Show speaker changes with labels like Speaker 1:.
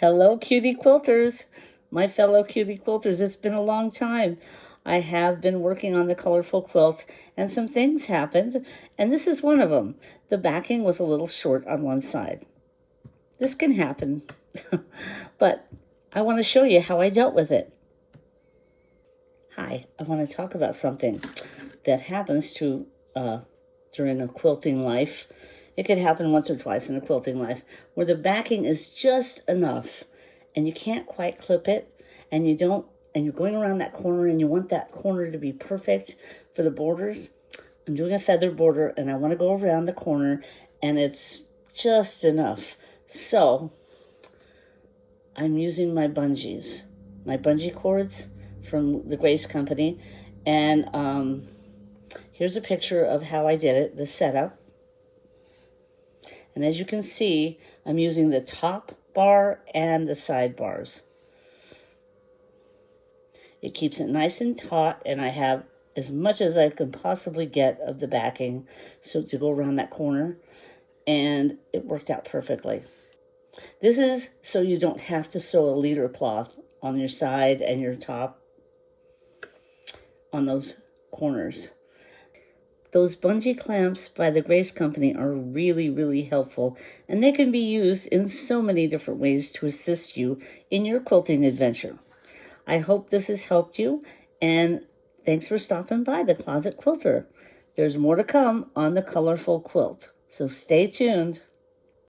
Speaker 1: Hello, cutie quilters. My fellow cutie quilters, it's been a long time. I have been working on the colorful quilt, and some things happened, and this is one of them. The backing was a little short on one side. This can happen, but I want to show you how I dealt with it. Hi, I want to talk about something that happens during a quilting life. It could happen once or twice in a quilting life where the backing is just enough and you can't quite clip it and you're going around that corner and you want that corner to be perfect for the borders. I'm doing a feather border and I want to go around the corner and it's just enough. So I'm using my bungee cords from the Grace Company. And here's a picture of how I did it, the setup. And as you can see, I'm using the top bar and the side bars. It keeps it nice and taut, and I have as much as I can possibly get of the backing so to go around that corner, and it worked out perfectly. This is so you don't have to sew a leader cloth on your side and your top on those corners. Those bungee clamps by the Grace Company are really, really helpful, and they can be used in so many different ways to assist you in your quilting adventure. I hope this has helped you, and thanks for stopping by the Closet Quilter. There's more to come on the colorful quilt, so stay tuned.